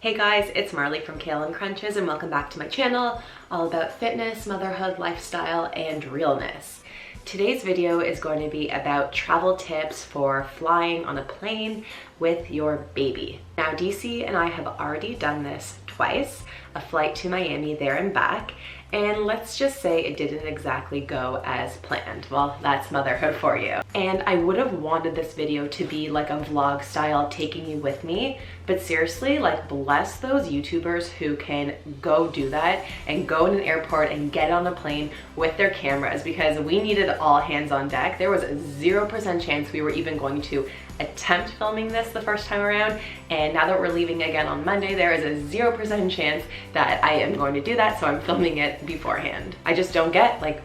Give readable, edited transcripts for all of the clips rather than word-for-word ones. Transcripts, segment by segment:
Hey guys, it's Marley from Kale and Krunches and welcome back to my channel, all about fitness, motherhood, lifestyle, and realness. Today's video is going to be about travel tips for flying on a plane with your baby. Now DC and I have already done this twice, a flight to Miami there and back, and let's just say it didn't exactly go as planned. Well, that's motherhood for you. And I would have wanted this video to be like a vlog style, taking you with me, but seriously, like, bless those YouTubers who can go do that and go in an airport and get on a plane with their cameras, because we needed all hands on deck. There was a 0% chance we were even going to attempt filming this the first time around, and now that we're leaving again on Monday, there is a 0% chance that I am going to do that, so I'm filming it beforehand. I just don't get, like,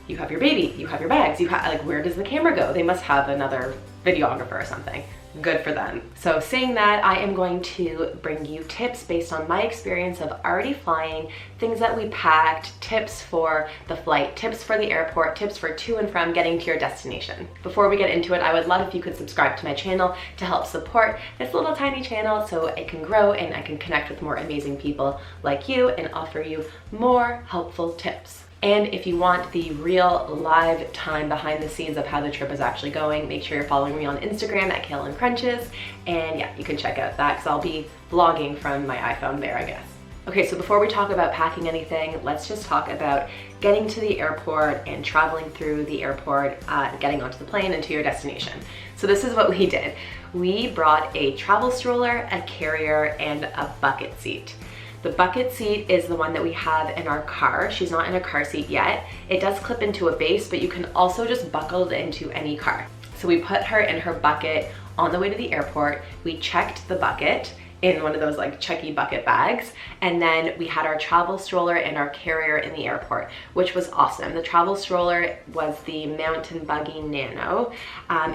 you have your baby, you have your bags, you have, like, where does the camera go? They must have another videographer or something. Good for them. So saying that, I am going to bring you tips based on my experience of already flying, things that we packed, tips for the flight, tips for the airport, tips for to and from getting to your destination. Before we get into it, I would love if you could subscribe to my channel to help support this little tiny channel so it can grow and I can connect with more amazing people like you and offer you more helpful tips. And if you want the real live time behind the scenes of how the trip is actually going, make sure you're following me on Instagram at Kale and Krunches. And yeah, you can check out that because I'll be vlogging from my iPhone there, I guess. Okay, so before we talk about packing anything, let's just talk about getting to the airport and traveling through the airport, getting onto the plane and to your destination. So this is what we did. We brought a travel stroller, a carrier, and a bucket seat. The bucket seat is the one that we have in our car. She's not in a car seat yet. It does clip into a base, but you can also just buckle it into any car. So we put her in her bucket on the way to the airport. We checked the bucket in one of those like checky bucket bags, and then we had our travel stroller and our carrier in the airport, which was awesome. The travel stroller was the Mountain Buggy Nano.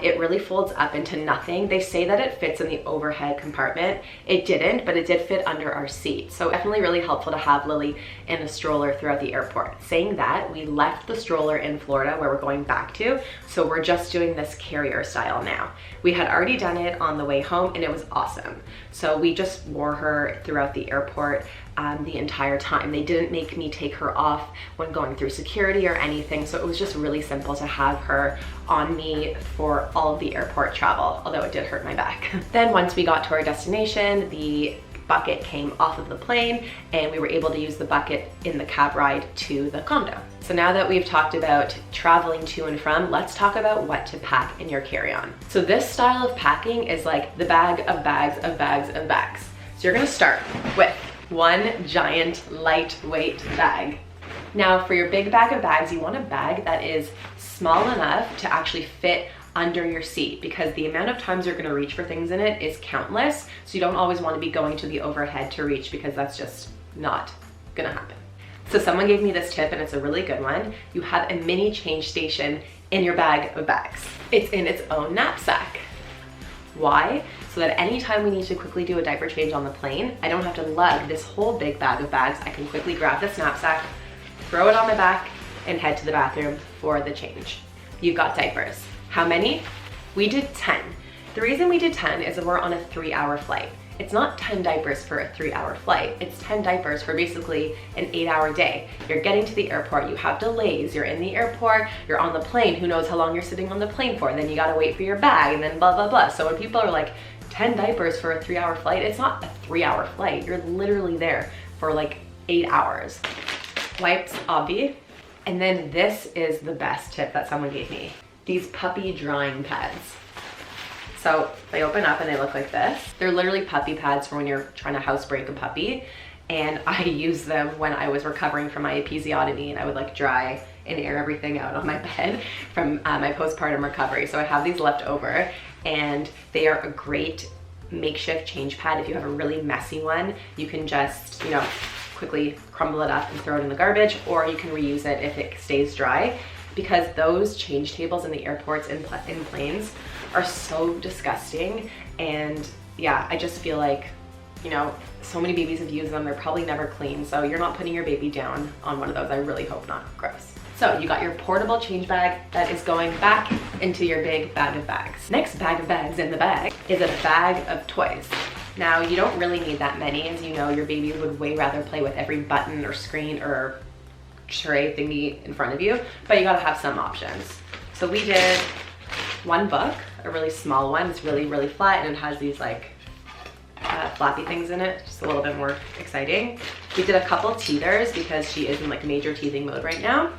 It really folds up into nothing. They say that it fits in the overhead compartment. It didn't, but it did fit under our seat. So definitely really helpful to have Lily in a stroller throughout the airport. Saying that, we left the stroller in Florida where we're going back to, so we're just doing this carrier style now. We had already done it on the way home and it was awesome. So we just wore her throughout the airport the entire time. They didn't make me take her off when going through security or anything, so it was just really simple to have her on me for all of the airport travel, although it did hurt my back. Then once we got to our destination, the bucket came off of the plane and we were able to use the bucket in the cab ride to the condo. So now that we've talked about traveling to and from, let's talk about what to pack in your carry-on. So this style of packing is like the bag of bags of bags of bags. So you're gonna start with one giant lightweight bag. Now for your big bag of bags, you want a bag that is small enough to actually fit under your seat, because the amount of times you're gonna reach for things in it is countless. So you don't always wanna be going to the overhead to reach, because that's just not gonna happen. So someone gave me this tip and it's a really good one. You have a mini change station in your bag of bags. It's in its own knapsack. Why? So that anytime we need to quickly do a diaper change on the plane, I don't have to lug this whole big bag of bags. I can quickly grab this knapsack, throw it on my back, and head to the bathroom for the change. You've got diapers. How many? We did 10. The reason we did 10 is that we're on a 3-hour flight. It's not 10 diapers for a 3-hour flight. It's 10 diapers for basically an 8-hour day. You're getting to the airport, you have delays, you're in the airport, you're on the plane, who knows how long you're sitting on the plane for, and then you gotta wait for your bag, and then blah, blah, blah. So when people are like, 10 diapers for a 3-hour flight, it's not a 3-hour flight. You're literally there for like 8 hours. Wipes, obvi. And then this is the best tip that someone gave me. These puppy drying pads. So they open up and they look like this. They're literally puppy pads for when you're trying to housebreak a puppy. And I used them when I was recovering from my episiotomy, and I would like dry and air everything out on my bed from my postpartum recovery. So I have these left over, and they are a great makeshift change pad. If you have a really messy one, you can just, you know, quickly crumble it up and throw it in the garbage, or you can reuse it if it stays dry, because those change tables in the airports and in planes are so disgusting. And yeah, I just feel like, you know, so many babies have used them, they're probably never clean, so you're not putting your baby down on one of those. I really hope not. Gross. So you got your portable change bag that is going back into your big bag of bags. Next bag of bags in the bag is a bag of toys. Now, you don't really need that many. As you know, your baby would way rather play with every button or screen or tray thingy in front of you, but you gotta have some options. So we did one book, a really small one. It's really, really flat, and it has these like flappy things in it, just a little bit more exciting. We did a couple teethers because she is in like major teething mode right now.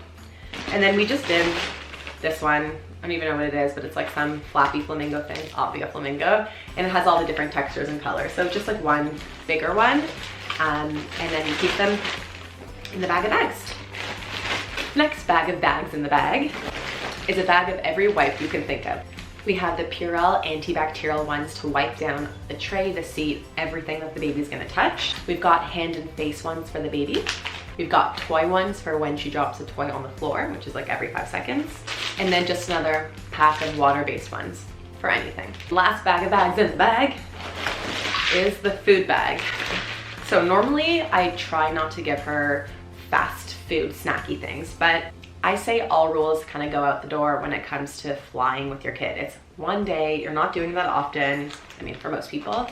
And then we just did this one. I don't even know what it is, but it's like some flappy flamingo thing, obvia flamingo, and it has all the different textures and colors. So just like one bigger one, and then you keep them in the bag of bags. Next bag of bags in the bag is a bag of every wipe you can think of. We have the Purell antibacterial ones to wipe down the tray, the seat, everything that the baby's gonna touch. We've got hand and face ones for the baby. We've got toy ones for when she drops a toy on the floor, which is like every 5 seconds. And then just another pack of water-based ones for anything. Last bag of bags in the bag is the food bag. So normally I try not to give her fast food snacky things, but I say all rules kind of go out the door when it comes to flying with your kid. It's one day, you're not doing that often. I mean, for most people,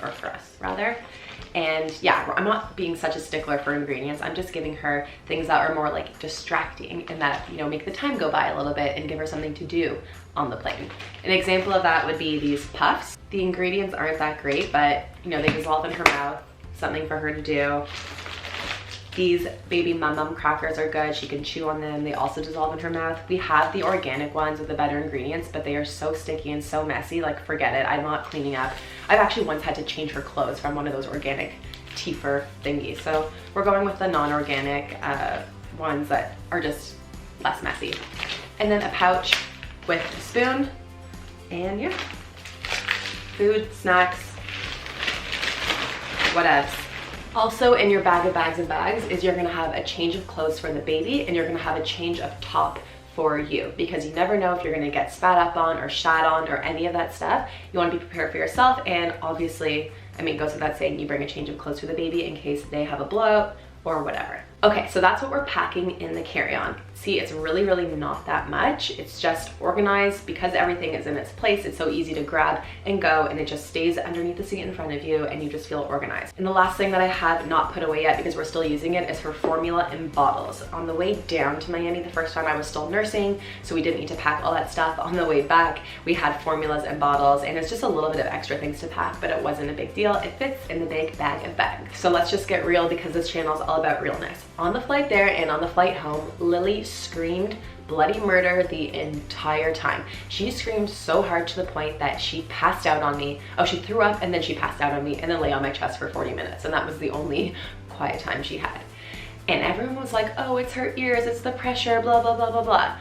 or for us rather. And yeah, I'm not being such a stickler for ingredients. I'm just giving her things that are more like distracting and that, you know, make the time go by a little bit and give her something to do on the plane. An example of that would be these puffs. The ingredients aren't that great, but you know, they dissolve in her mouth, something for her to do. These baby mum crackers are good. She can chew on them. They also dissolve in her mouth. We have the organic ones with the better ingredients, but they are so sticky and so messy, like forget it. I'm not cleaning up. I've actually once had to change her clothes from one of those organic Teefer thingies. So we're going with the non-organic ones that are just less messy. And then a pouch with a spoon and yeah, food, snacks, whatevs. Also in your bag of bags and bags is you're gonna have a change of clothes for the baby and you're gonna have a change of top for you, because you never know if you're gonna get spat up on or shat on or any of that stuff. You wanna be prepared for yourself, and obviously, I mean, it goes without saying, you bring a change of clothes for the baby in case they have a blowout or whatever. Okay, so that's what we're packing in the carry-on. See, it's really, really not that much. It's just organized because everything is in its place. It's so easy to grab and go, and it just stays underneath the seat in front of you and you just feel organized. And the last thing that I have not put away yet because we're still using it is her formula in bottles. On the way down to Miami the first time I was still nursing, so we didn't need to pack all that stuff. On the way back, we had formulas and bottles, and it's just a little bit of extra things to pack, but it wasn't a big deal. It fits in the big bag of bags. So let's just get real because this channel is all about realness. On the flight there and on the flight home, Lily screamed bloody murder the entire time. She screamed so hard to the point that she passed out on me. Oh, she threw up and then she passed out on me and then lay on my chest for 40 minutes. And that was the only quiet time she had. And everyone was like, oh, it's her ears, it's the pressure, blah, blah, blah, blah, blah.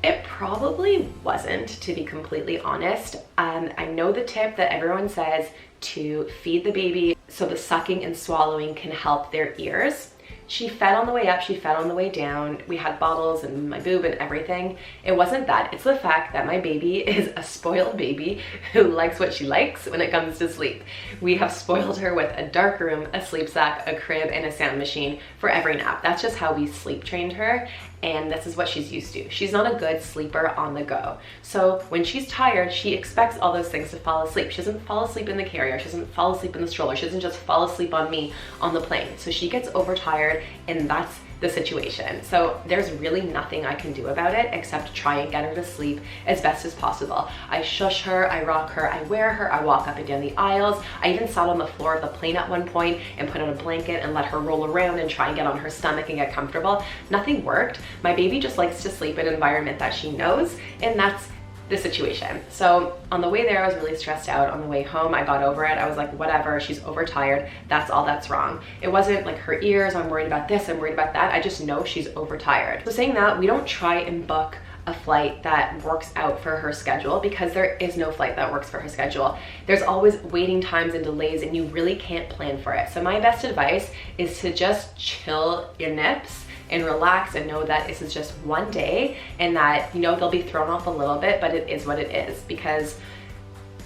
It probably wasn't, to be completely honest. I know the tip that everyone says to feed the baby so the sucking and swallowing can help their ears. She fed on the way up, she fed on the way down. We had bottles and my boob and everything. It wasn't that, it's the fact that my baby is a spoiled baby who likes what she likes when it comes to sleep. We have spoiled her with a dark room, a sleep sack, a crib, and a sound machine for every nap. That's just how we sleep trained her, and this is what she's used to. She's not a good sleeper on the go. So when she's tired, she expects all those things to fall asleep. She doesn't fall asleep in the carrier, she doesn't fall asleep in the stroller, she doesn't just fall asleep on me on the plane. So she gets overtired, and that's the situation. So there's really nothing I can do about it except try and get her to sleep as best as possible. I shush her, I rock her, I wear her, I walk up and down the aisles. I even sat on the floor of the plane at one point and put on a blanket and let her roll around and try and get on her stomach and get comfortable. Nothing worked. My baby just likes to sleep in an environment that she knows, and that's the situation. So on the way there, I was really stressed out. On the way home, I got over it. I was like, whatever, she's overtired. That's all that's wrong. It wasn't like her ears, I'm worried about this, I'm worried about that. I just know she's overtired. So saying that, we don't try and book a flight that works out for her schedule, because there is no flight that works for her schedule. There's always waiting times and delays, and you really can't plan for it. So my best advice is to just chill your nips and relax and know that this is just one day, and that, you know, they'll be thrown off a little bit, but it is what it is. Because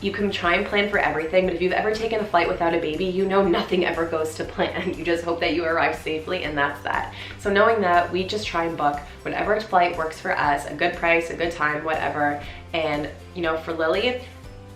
you can try and plan for everything, but if you've ever taken a flight without a baby, you know nothing ever goes to plan. You just hope that you arrive safely, and that's that. So knowing that, we just try and book whatever flight works for us, a good price, a good time, whatever. And you know, for Lily,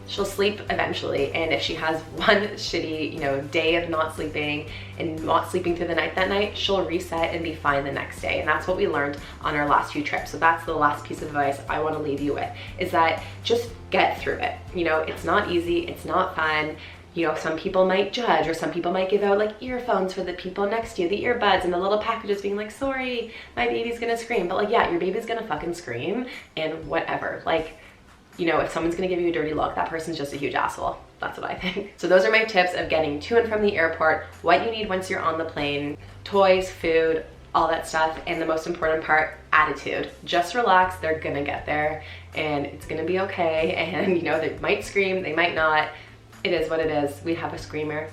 she'll sleep eventually, and if she has one shitty, you know, day of not sleeping and not sleeping through the night that night, she'll reset and be fine the next day. And that's what we learned on our last few trips. So that's the last piece of advice I want to leave you with, is that just get through it. You know, it's not easy, it's not fun. You know, some people might judge, or some people might give out like earphones for the people next to you, the earbuds and the little packages, being like, sorry, my baby's gonna scream. But like, yeah, your baby's gonna fucking scream and whatever. Like, you know, if someone's gonna give you a dirty look, that person's just a huge asshole. That's what I think. So those are my tips of getting to and from the airport, what you need once you're on the plane, toys, food, all that stuff. And the most important part, attitude. Just relax, they're gonna get there and it's gonna be okay. And you know, they might scream, they might not. It is what it is. We have a screamer.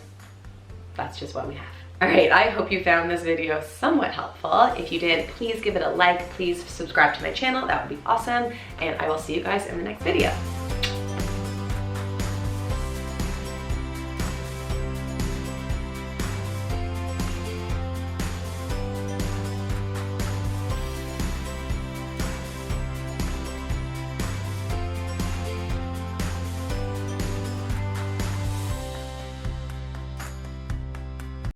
That's just what we have. All right, I hope you found this video somewhat helpful. If you did, please give it a like. Please subscribe to my channel. That would be awesome. And I will see you guys in the next video.